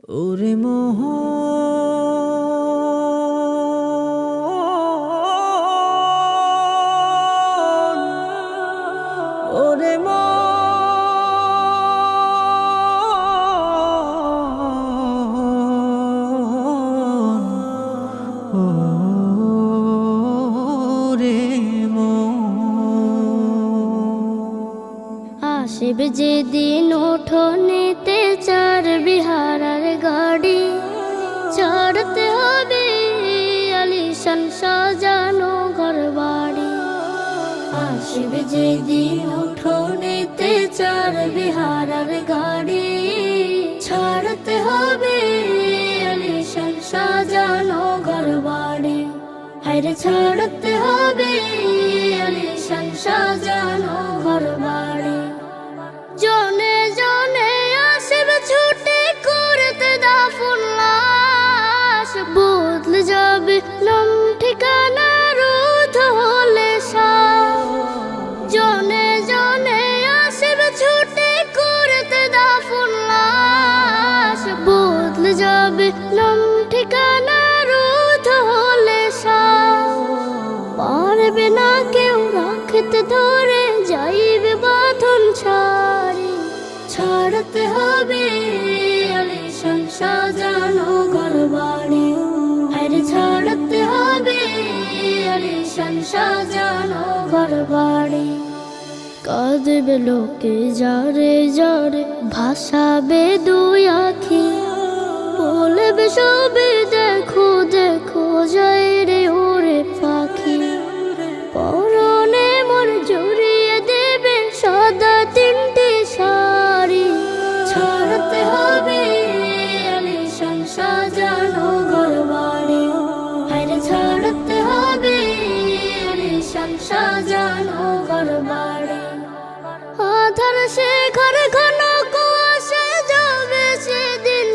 ওরে মোহন, ওরে মোহন, ওরে মোহন। আসিবে যেদিন উঠোনেতে চার বিহারার গাড়ি, ছাড়তে হবে আলিশান সাজানো ঘর বাড়ি। আসিবে যেদিন উঠোনেতে চার বিহারার গাড়ি, ছাড়তে হবে আলিশান সাজানো ঘর বাড়ি। হায়রে ছাড়তে হবে আলিশান সাজানো ঘর বাড়ি। জনে জনে আসবে ছুটে করতে দাফন লাশ, বদলে যাবে নাম ঠিকানা রোধ হলে সাশ। জনে জনে আসবে ছুটে করতে দাফন লাশ, বদলে যাবে নাম ঠিকানা রোধ হলে সাশ। পারবে না কেউ রাখতে ধরে যাইবে বাঁধন ছাড়ি, ছাড়তে হবে আলিশান সাজানো ঘর বাড়ি। আরে ছাড়তে হবে আলিশান সাজানো ঘর বাড়ি। কাঁদবে লোকে যারে যারে, ভাসাবে দুই আখি, বলবে সবে দেখো দেখো যায় রে ওরে পাখি। পরনে মোর জড়িয়ে দেবে সাদা তিনটি শাড়ি, ছাড়তে হবে আলিশান সাজানো ঘর বাড়ি। আরে ছাড়তে হবে আলিশান সাজানো ঘর বাড়ি। আধার সে ঘর ঘন কুয়াশা যাবে সেদিন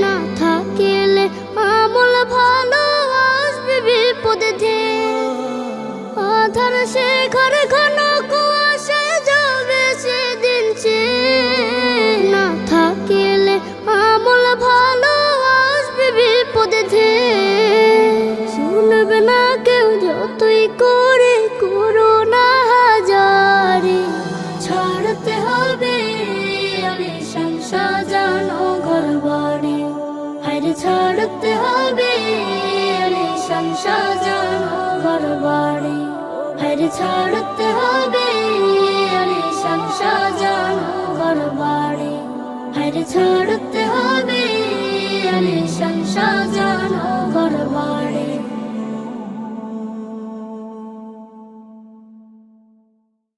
না থাকিলে আমল ভালো আসবে বিপদে ধেয়ে। আধার সে ঘর ঘন কুয়াশা যাবে সেদিন না থাকিলে আমল ভালো আসবে বিপদে ধেয়ে। শুনবে না কেউ যতই করে করো না হাজারি, ছাড়তে হবে আলিশান সাজানো ঘর বাড়ি। আরে ছাড়তে হবে আলিশান সাজানো ঘর বাড়ি। আরে ছাড়তে হবে আলিশান সাজানো ঘর বাড়ি। আরে ছাড়তে হবে আলিশান সাজানো ঘর বাড়ি।